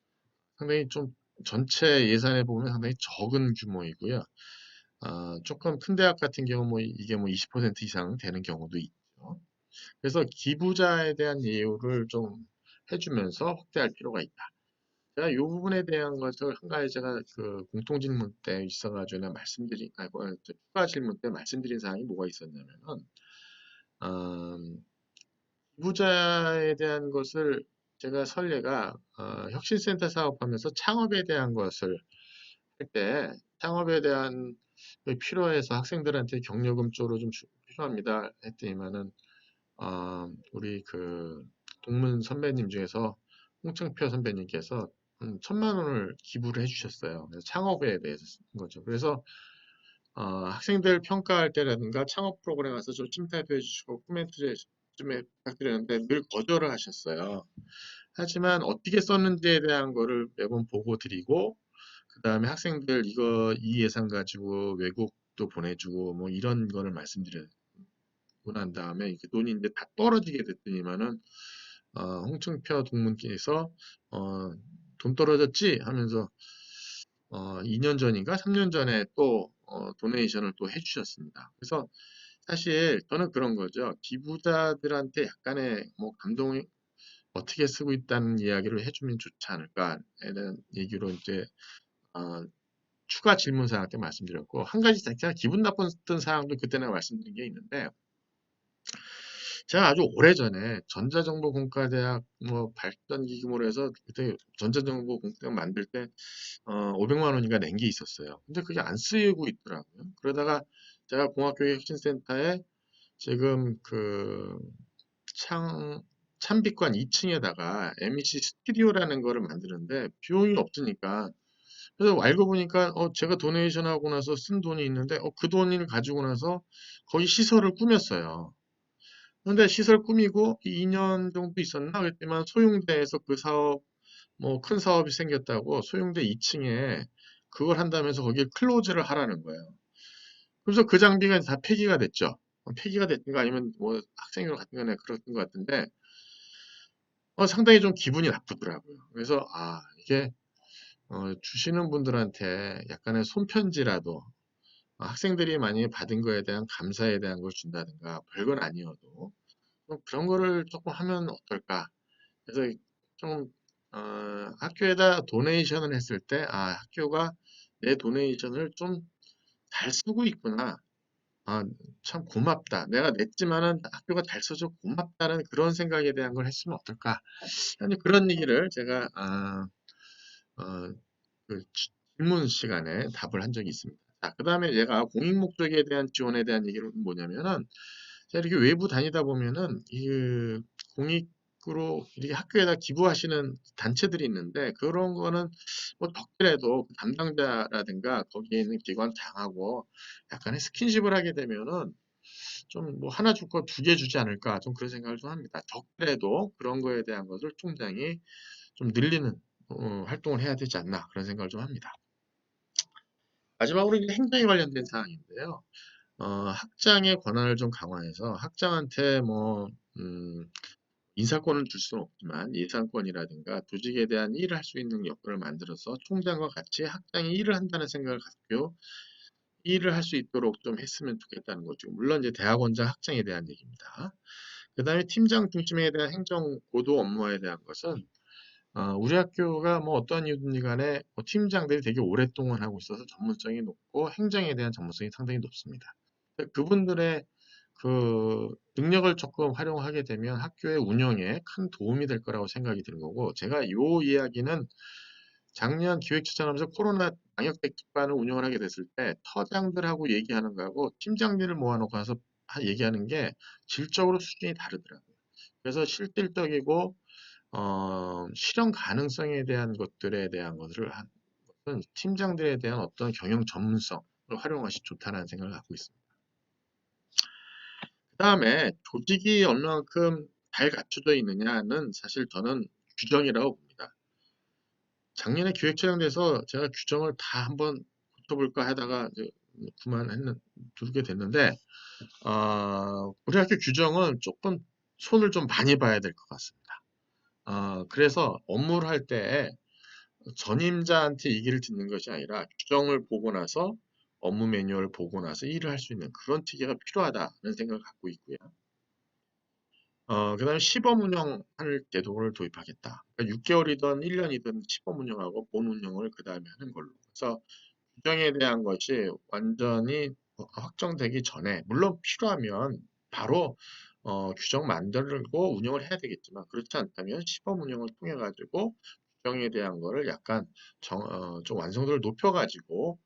상당히 좀 전체 예산에 보면 상당히 적은 규모이고요. 조금 큰 대학 같은 경우 뭐 이게 뭐 20% 이상 되는 경우도 있죠. 그래서 기부자에 대한 예우를 좀 해주면서 확대할 필요가 있다. 제가 이 부분에 대한 것을 한 가지 제가 그 공통 질문 때 있어가지고 추가 질문 때 말씀드린 사항이 뭐가 있었냐면은, 기부자에 대한 것을 제가 선례가 혁신센터 사업하면서 창업에 대한 것을 할 때 창업에 대한 필요해서 학생들한테 경력금 쪽으로 좀 필요합니다 했더니만은 우리 그 동문 선배님 중에서 홍창표 선배님께서 1,000만 원을 기부를 해주셨어요. 그래서 창업에 대해서 쓴 거죠. 그래서 학생들 평가할 때라든가 창업 프로그램 가서 좀 칭찬도 해주시고 코멘트 좀 부탁드렸는데 늘 거절을 하셨어요. 하지만 어떻게 썼는지에 대한 거를 매번 보고 드리고 그 다음에 학생들 이 예산 가지고 외국도 보내주고 뭐 이런 거를 말씀드리고 난 다음에 이게 돈이 이제 다 떨어지게 됐더니만은 홍충표 동문께서 어, 돈 떨어졌지 하면서 2년 전인가 3년 전에 또 도네이션을 또 해주셨습니다. 그래서 사실 저는 그런 거죠. 기부자들한테 약간의 뭐 감동이 어떻게 쓰고 있다는 이야기를 해주면 좋지 않을까에 대한 얘기로 이제 어, 추가 질문 사항 때 말씀드렸고, 한 가지 제가 기분 나빴던 사항도 그때 내가 말씀드린 게 있는데, 제가 아주 오래전에 전자정보공과대학 뭐 발전기금으로 해서 그때 전자정보공과대학 만들 때 500만 원인가 낸 게 있었어요. 근데 그게 안 쓰이고 있더라고요. 그러다가 제가 공학교육혁신센터에 지금 그 창, 찬빛관 2층에다가 MEC 스튜디오라는 거를 만드는데 비용이 없으니까, 그래서 알고 보니까 제가 도네이션 하고 나서 쓴 돈이 있는데 그 돈을 가지고 나서 거기 시설을 꾸몄어요. 근데 시설 꾸미고 2년 정도 있었나 그랬지만 소용대에서 그 사업 뭐 큰 사업이 생겼다고 소용대 2층에 그걸 한다면서 거기에 클로즈를 하라는 거예요. 그래서 그 장비가 다 폐기가 됐죠. 폐기가 됐든가 아니면 뭐 학생회로 같은 거나 그랬던 것 같은데 상당히 좀 기분이 나쁘더라고요. 그래서 이게 주시는 분들한테 약간의 손편지라도 학생들이 만약에 받은 거에 대한 감사에 대한 걸 준다든가 별건 아니어도 좀 그런 거를 조금 하면 어떨까. 그래서 좀 학교에다 도네이션을 했을 때 학교가 내 도네이션을 좀 잘 쓰고 있구나. 아, 참 고맙다. 내가 냈지만은 학교가 잘 써서 고맙다는 그런 생각에 대한 걸 했으면 어떨까. 아니, 그런 얘기를 제가 어, 그 질문 시간에 답을 한 적이 있습니다. 자, 그 다음에 얘가 공익 목적에 대한 지원에 대한 얘기를 뭐냐면은 제가 이렇게 외부 다니다 보면은 이 공익으로 이렇게 학교에다 기부하시는 단체들이 있는데 그런 거는 뭐 적더라도 그 담당자라든가 거기에 있는 기관장하고 약간의 스킨십을 하게 되면은 좀 뭐 하나 줄 거 두 개 주지 않을까 좀 그런 생각을 좀 합니다. 적더라도 그런 거에 대한 것을 총장이 좀 늘리는 활동을 해야 되지 않나 그런 생각을 좀 합니다. 마지막으로 이제 행정에 관련된 사항인데요. 학장의 권한을 좀 강화해서 학장한테 뭐 인사권을 줄 수는 없지만 예산권이라든가 조직에 대한 일을 할 수 있는 여건을 만들어서 총장과 같이 학장이 일을 한다는 생각을 갖고 일을 할 수 있도록 좀 했으면 좋겠다는 거죠. 물론 이제 대학원장 학장에 대한 얘기입니다. 그 다음에 팀장 중심에 대한 행정 고도 업무에 대한 것은 우리 학교가 뭐 어떠한 이유든지 간에 뭐 팀장들이 되게 오랫동안 하고 있어서 전문성이 높고 행정에 대한 전문성이 상당히 높습니다. 그분들의 그 능력을 조금 활용하게 되면 학교의 운영에 큰 도움이 될 거라고 생각이 드는 거고, 제가 이 이야기는 작년 기획추천하면서 코로나 방역 대책반을 운영을 하게 됐을 때 터장들하고 얘기하는 거하고 팀장들을 모아놓고 가서 얘기하는 게 질적으로 수준이 다르더라고요. 그래서 실질적이고 실현 가능성에 대한 것들에 대한 것을 한 것은 팀장들에 대한 어떤 경영 전문성을 활용하시 좋다는 생각을 갖고 있습니다. 그 다음에 조직이 얼마만큼 잘 갖춰져 있느냐는 사실 저는 규정이라고 봅니다. 작년에 기획처장돼서 제가 규정을 다 한번 고쳐볼까 하다가 이제 두게 됐는데, 우리 학교 규정은 조금 손을 좀 많이 봐야 될 것 같습니다. 그래서 업무를 할 때 전임자한테 얘기를 듣는 것이 아니라 규정을 보고 나서 업무 매뉴얼을 보고 나서 일을 할 수 있는 그런 체계가 필요하다는 생각을 갖고 있고요. 그다음에 시범 운영할 제도를 도입하겠다. 그러니까 6개월이든 1년이든 시범 운영하고 본 운영을 그 다음에 하는 걸로. 그래서 규정에 대한 것이 완전히 확정되기 전에 물론 필요하면 바로 규정 만들고 운영을 해야 되겠지만 그렇지 않다면 시범 운영을 통해 가지고 규정에 대한 거를 약간 좀 완성도를 높여 가지고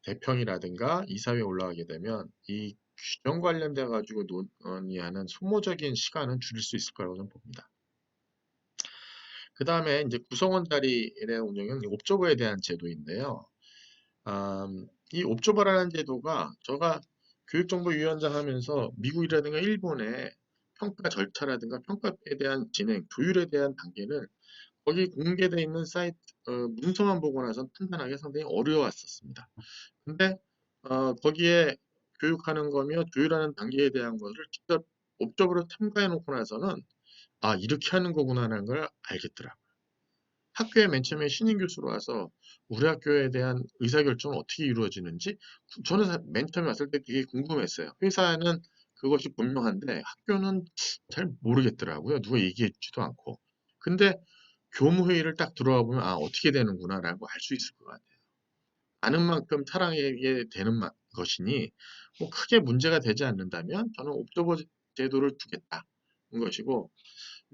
대평이라든가 이사회에 올라가게 되면 이 규정 관련돼 가지고 논의하는 소모적인 시간은 줄일 수 있을 거라고 저는 봅니다. 그 다음에 이제 구성원 자리에 대한 운영은 옵저버에 대한 제도인데요. 이 옵저버라는 제도가 제가 교육정보위원장 하면서 미국이라든가 일본의 평가 절차라든가 평가에 대한 진행, 조율에 대한 단계는 거기 공개되어 있는 사이트 문서만 보고 나서 판단하기 상당히 어려웠었습니다. 근데 거기에 교육하는 거며 조율하는 단계에 대한 것을 직접 옵저버로 첨가해 놓고 나서는 이렇게 하는 거구나라는 걸 알겠더라고요. 학교에 맨 처음에 신임 교수로 와서 우리 학교에 대한 의사결정은 어떻게 이루어지는지 저는 맨 처음에 왔을 때 되게 궁금했어요. 회사는 그것이 분명한데 학교는 잘 모르겠더라고요. 누가 얘기해 주지도 않고. 근데 교무회의를 딱 들어와 보면 아, 어떻게 되는구나라고 알 수 있을 것 같아요. 아는 만큼 사랑하게 되는 것이니 뭐 크게 문제가 되지 않는다면 저는 옵저버 제도를 두겠다는 것이고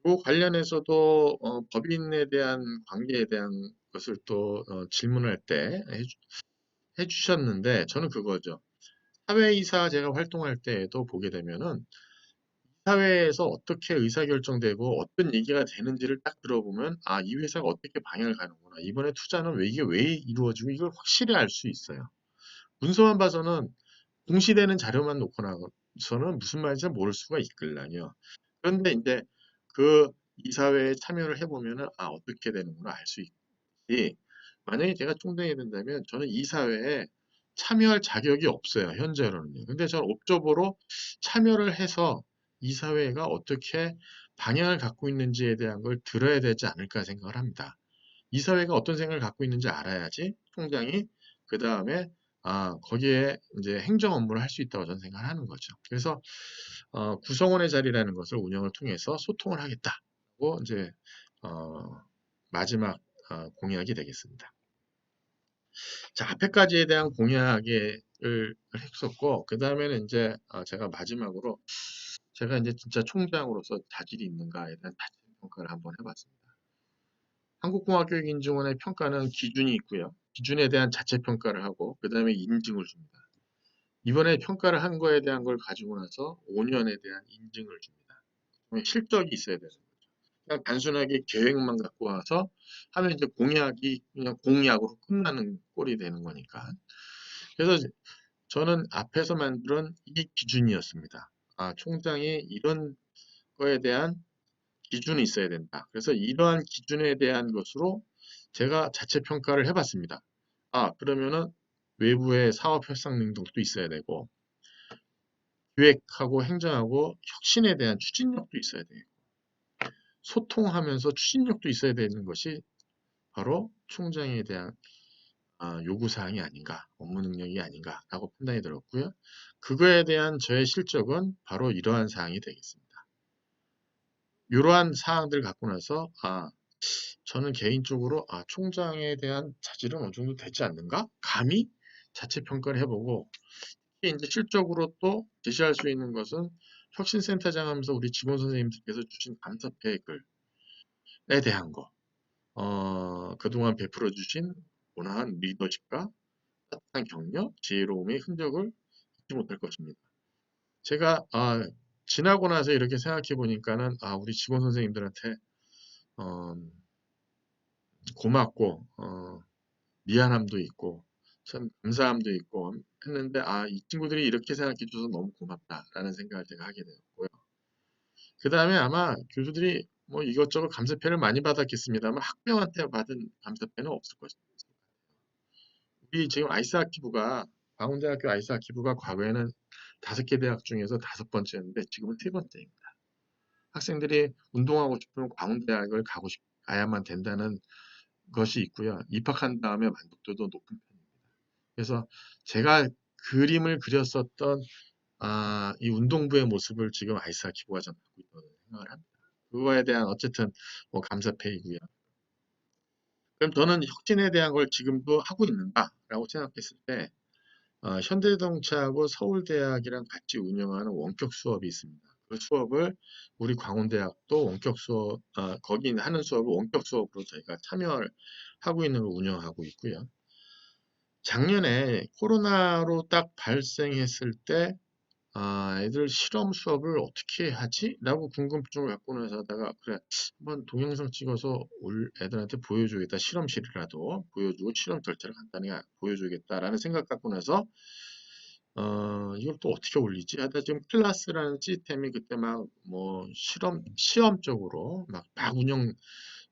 그 관련해서도 법인에 대한 관계에 대한 것을 또 질문할 때 해주셨는데 저는 그거죠. 사회이사 제가 활동할 때에도 보게 되면은 사회에서 어떻게 의사결정되고 어떤 얘기가 되는지를 딱 들어보면 아, 이 회사가 어떻게 방향을 가는구나. 이번에 투자는 왜 이게 왜 이루어지고 이걸 확실히 알 수 있어요. 문서만 봐서는 공시되는 자료만 놓고 나서는 무슨 말인지 잘 모를 수가 있걸랑요. 그런데 이제 그 이사회에 참여를 해보면은 아, 어떻게 되는구나 알 수 있지. 만약에 제가 총장이 된다면 저는 이사회에 참여할 자격이 없어요. 현재로는요. 근데 저는 옵저버로 참여를 해서 이사회가 어떻게 방향을 갖고 있는지에 대한 걸 들어야 되지 않을까 생각을 합니다. 이사회가 어떤 생각을 갖고 있는지 알아야지 총장이 그 다음에 아, 거기에 이제 행정 업무를 할 수 있다고 저는 생각을 하는 거죠. 그래서 구성원의 자리라는 것을 운영을 통해서 소통을 하겠다고 이제 어, 마지막 공약이 되겠습니다. 자, 앞에까지에 대한 공약을 했었고, 그 다음에는 이제 제가 마지막으로 제가 이제 진짜 총장으로서 자질이 있는가에 대한 자질 평가를 한번 해봤습니다. 한국공학교육인증원의 평가는 기준이 있고요. 기준에 대한 자체 평가를 하고, 그 다음에 인증을 줍니다. 이번에 평가를 한 거에 대한 걸 가지고 나서 5년에 대한 인증을 줍니다. 실적이 있어야 되는 거죠. 그냥 단순하게 계획만 갖고 와서 하면 이제 공약이 그냥 공약으로 끝나는 꼴이 되는 거니까. 그래서 저는 앞에서 만든 이 기준이었습니다. 아, 총장이 이런 거에 대한 기준이 있어야 된다. 그래서 이러한 기준에 대한 것으로 제가 자체 평가를 해봤습니다. 아, 그러면은 외부의 사업 협상 능력도 있어야 되고, 기획하고 행정하고 혁신에 대한 추진력도 있어야 돼요. 소통하면서 추진력도 있어야 되는 것이 바로 총장에 대한 요구사항이 아닌가, 업무 능력이 아닌가라고 판단이 들었고요. 그거에 대한 저의 실적은 바로 이러한 사항이 되겠습니다. 이러한 사항들 갖고 나서 저는 개인적으로 총장에 대한 자질은 어느 정도 되지 않는가? 감히 자체 평가를 해보고 특히 이제 실적으로 또 제시할 수 있는 것은 혁신센터장 하면서 우리 직원 선생님들께서 주신 감사 계획을에 대한 거, 그동안 베풀어 주신 온화한 리더십과 따뜻한 격려, 지혜로움의 흔적을 잊지 못할 것입니다. 제가 지나고 나서 이렇게 생각해 보니까는 우리 직원 선생님들한테 어, 고맙고 미안함도 있고 참 감사함도 있고 했는데 이 친구들이 이렇게 생각해 줘서 너무 고맙다라는 생각을 제가 하게 되었고요. 그 다음에 아마 교수들이 뭐 이것저것 감사패를 많이 받았겠습니다만 학병한테 받은 감사패는 없을 것입니다. 우리 지금 아이스하키부가 광운대학교 아이스하키부가 과거에는 5개 대학 중에서 5번째였는데 지금은 3번째입니다. 학생들이 운동하고 싶으면 광운대학을 가야만 된다는 것이 있고요. 입학한 다음에 만족도도 높은 편입니다. 그래서 제가 그림을 그렸었던 이 운동부의 모습을 지금 아이스하키부가 좀 갖고 있다고 생각을 합니다. 그거에 대한 어쨌든 뭐 감사패이고요. 그럼 저는 혁신에 대한 걸 지금도 하고 있는가라고 생각했을 때 현대자동차하고 서울대학이랑 같이 운영하는 원격 수업이 있습니다. 그 수업을 우리 광운대학도 원격 수업, 거기 하는 수업을 원격 수업으로 저희가 참여를 하고 있는 걸 운영하고 있고요. 작년에 코로나로 딱 발생했을 때 애들 실험 수업을 어떻게 하지? 라고 궁금증을 갖고 나서 하다가 그래 한번 동영상 찍어서 애들한테 보여주겠다. 실험실이라도 보여주고 실험 절차를 간단히 보여주겠다라는 생각 갖고 나서 이걸 또 어떻게 올리지? 하다 지금 클라스라는 시스템이 그때 막 뭐 시험적으로 막 운영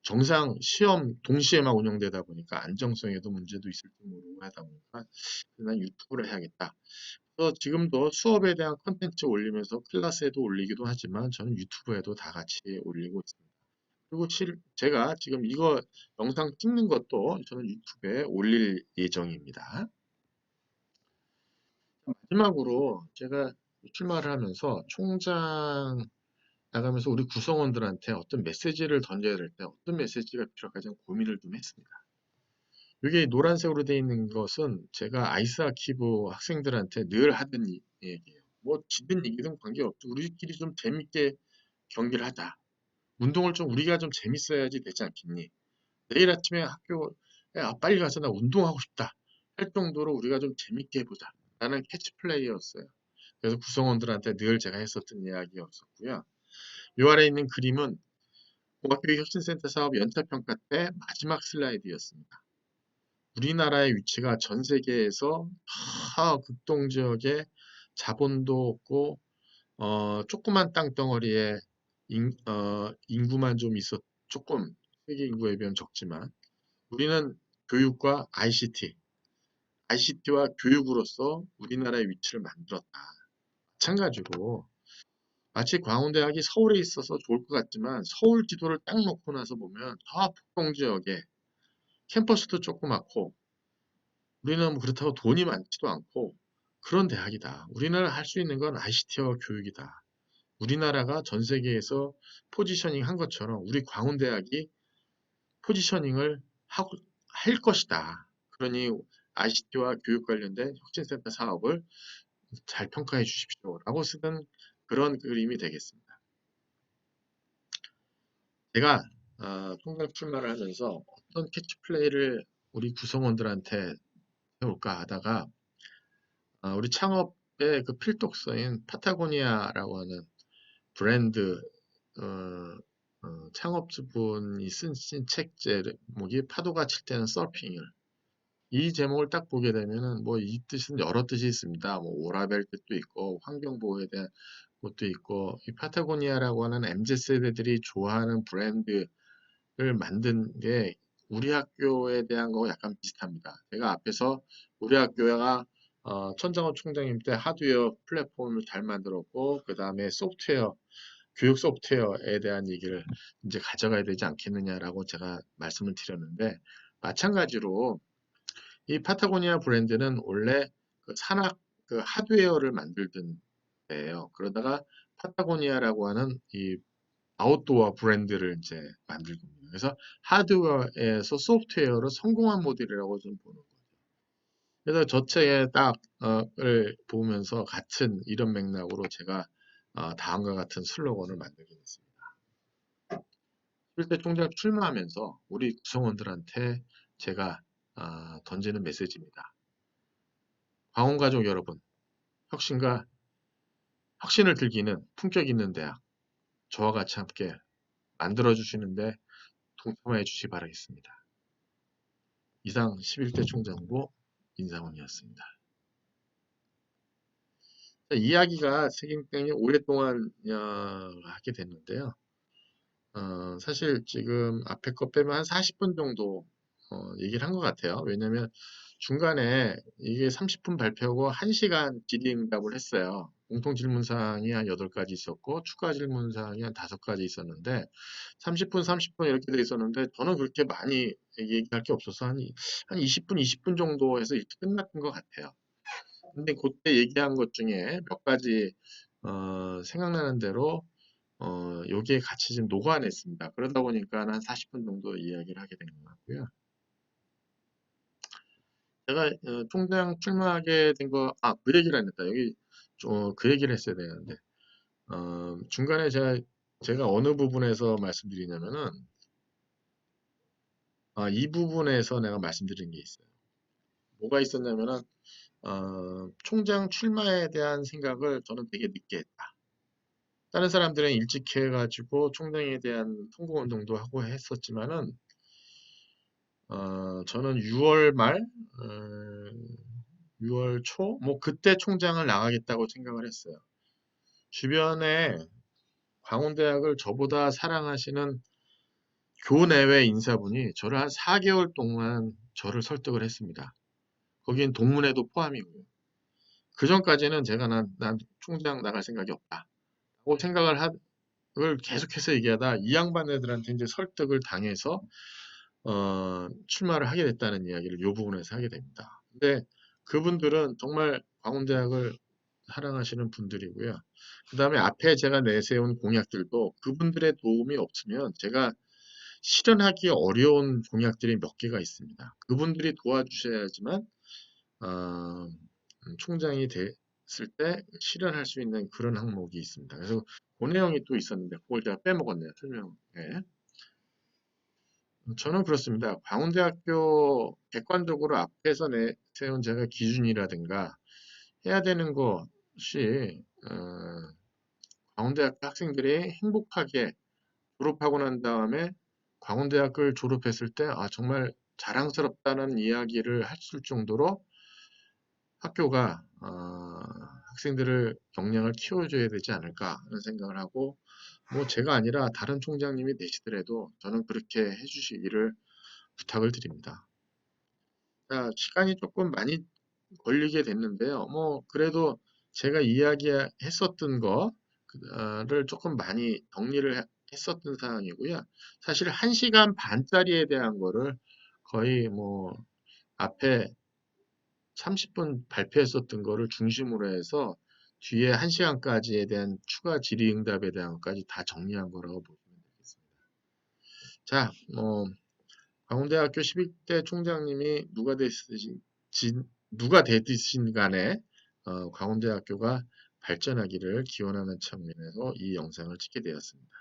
정상 시험 동시에 막 운영되다 보니까 안정성에도 문제도 있을지 모르고 하다 보니까 난 유튜브를 해야겠다. 그래서 지금도 수업에 대한 컨텐츠 올리면서 클래스에도 올리기도 하지만 저는 유튜브에도 다 같이 올리고 있습니다. 그리고 제가 지금 이거 영상 찍는 것도 저는 유튜브에 올릴 예정입니다. 마지막으로 제가 출마를 하면서 총장 나가면서 우리 구성원들한테 어떤 메시지를 던져야 될 때 어떤 메시지가 필요할까 좀 고민을 좀 했습니다. 이게 노란색으로 되어 있는 것은 제가 아이스 아키브 학생들한테 늘 하던 얘기예요. 뭐 지든 이기든 관계없죠. 우리끼리 좀 재밌게 경기를 하자. 운동을 좀 우리가 좀 재밌어야지 되지 않겠니? 내일 아침에 학교에 빨리 가서 나 운동하고 싶다 할 정도로 우리가 좀 재밌게 해보자 라는 캐치플레이였어요. 그래서 구성원들한테 늘 제가 했었던 이야기였었고요. 이 아래 있는 그림은 공학교육혁신센터 사업 연차평가 때 마지막 슬라이드였습니다. 우리나라의 위치가 전 세계에서 다 극동지역에 자본도 없고 조그만 땅덩어리에 인구만 좀 조금 세계 인구에 비하면 적지만 우리는 교육과 ICT와 교육으로서 우리나라의 위치를 만들었다. 마찬가지로 마치 광운대학이 서울에 있어서 좋을 것 같지만 서울 지도를 딱 놓고 나서 보면 다 북동 지역에 캠퍼스도 조그맣고 우리는 뭐 그렇다고 돈이 많지도 않고 그런 대학이다. 우리나라 할 수 있는 건 ICT와 교육이다. 우리나라가 전 세계에서 포지셔닝 한 것처럼 우리 광운대학이 포지셔닝을 할 것이다. 그러니 ICT와 교육 관련된 혁신센터 사업을 잘 평가해 주십시오. 라고 쓰던 그런 그림이 되겠습니다. 제가 통장 출마를 하면서 어떤 캐치플레이를 우리 구성원들한테 해볼까 하다가 우리 창업의 그 필독서인 파타고니아라고 하는 브랜드 창업주분이 쓴 책 제목이 파도가 칠 때는 서핑을 이 제목을 딱 보게 되면은 뭐 이 뜻은 여러 뜻이 있습니다. 뭐 오라벨 뜻도 있고 환경 보호에 대한 것도 있고 이 파타고니아라고 하는 MZ 세대들이 좋아하는 브랜드를 만든 게 우리 학교에 대한 거 약간 비슷합니다. 제가 앞에서 우리 학교가 천장원 총장님 때 하드웨어 플랫폼을 잘 만들었고 그 다음에 소프트웨어 교육 소프트웨어에 대한 얘기를 이제 가져가야 되지 않겠느냐라고 제가 말씀을 드렸는데 마찬가지로 이 파타고니아 브랜드는 원래 그 산악 그 하드웨어를 만들던 데예요. 그러다가 파타고니아라고 하는 이 아웃도어 브랜드를 이제 만들거든요. 그래서 하드웨어에서 소프트웨어로 성공한 모델이라고 좀 보는 거죠. 그래서 저 책에 딱을 보면서 같은 이런 맥락으로 제가 다음과 같은 슬로건을 만들게 됐습니다. 11대 총장 출마하면서 우리 구성원들한테 제가 던지는 메시지입니다. 광원가족 여러분, 혁신과 혁신을 즐기는 품격 있는 대학 저와 같이 함께 만들어주시는데 동참해 주시기 바라겠습니다. 이상 11대 총장 후보 인상원이었습니다. 이야기가 굉장히 오랫동안 하게 됐는데요. 사실 지금 앞에 거 빼면 한 40분 정도 얘기를 한 것 같아요. 왜냐면 중간에 이게 30분 발표고 1시간 질의응답을 했어요. 공통 질문사항이 한 8가지 있었고 추가 질문사항이 한 5가지 있었는데 30분, 30분 이렇게 돼 있었는데 저는 그렇게 많이 얘기할 게 없어서 한 20분 정도 해서 이렇게 끝났던 것 같아요. 근데 그때 얘기한 것 중에 몇 가지 생각나는 대로 여기에 같이 좀 녹아냈습니다. 그러다 보니까 한 40분 정도 이야기를 하게 된 것 같고요. 제가 총장 출마하게 된 거, 그 얘기를 안 했다. 여기 그 얘기를 했어야 되는데, 중간에 제가 어느 부분에서 말씀드리냐면은, 이 부분에서 내가 말씀드린 게 있어요. 뭐가 있었냐면은, 총장 출마에 대한 생각을 저는 되게 늦게 했다. 다른 사람들은 일찍 해가지고 총장에 대한 선거운동도 하고 했었지만은, 저는 6월 말, 6월 초, 뭐 그때 총장을 나가겠다고 생각을 했어요. 주변에 광운대학을 저보다 사랑하시는 교내외 인사분이 저를 한 4개월 동안 저를 설득을 했습니다. 거긴 동문회도 포함이고요. 그 전까지는 제가 난 총장 나갈 생각이 없다. 라고 생각을 그걸 계속해서 얘기하다 이 양반 애들한테 이제 설득을 당해서 출마를 하게 됐다는 이야기를 이 부분에서 하게 됩니다. 근데 그분들은 정말 광운대학을 사랑하시는 분들이고요. 그 다음에 앞에 제가 내세운 공약들도 그분들의 도움이 없으면 제가 실현하기 어려운 공약들이 몇 개가 있습니다. 그분들이 도와주셔야지만 어, 총장이 됐을 때 실현할 수 있는 그런 항목이 있습니다. 그래서 그 내용이 또 있었는데 그걸 제가 빼먹었네요. 설명에. 저는 그렇습니다. 광운대학교 객관적으로 앞에서 세운 제가 기준이라든가 해야 되는 것이 광운대학교 학생들이 행복하게 졸업하고 난 다음에 광운대학교를 졸업했을 때 정말 자랑스럽다는 이야기를 했을 정도로 학교가 학생들을 역량을 키워줘야 되지 않을까 하는 생각을 하고 뭐 제가 아니라 다른 총장님이 되시더라도 저는 그렇게 해주시기를 부탁을 드립니다. 자, 시간이 조금 많이 걸리게 됐는데요. 뭐 그래도 제가 이야기했었던 거를 조금 많이 정리를 했었던 사항이고요. 사실 1시간 반짜리에 대한 거를 거의 뭐 앞에 30분 발표했었던 거를 중심으로 해서 뒤에 1시간까지에 대한 추가 질의응답에 대한 것까지 다 정리한 거라고 보시면 되겠습니다. 자, 강원대학교 11대 총장님이 누가 되든 간에 강원대학교가 발전하기를 기원하는 측면에서 이 영상을 찍게 되었습니다.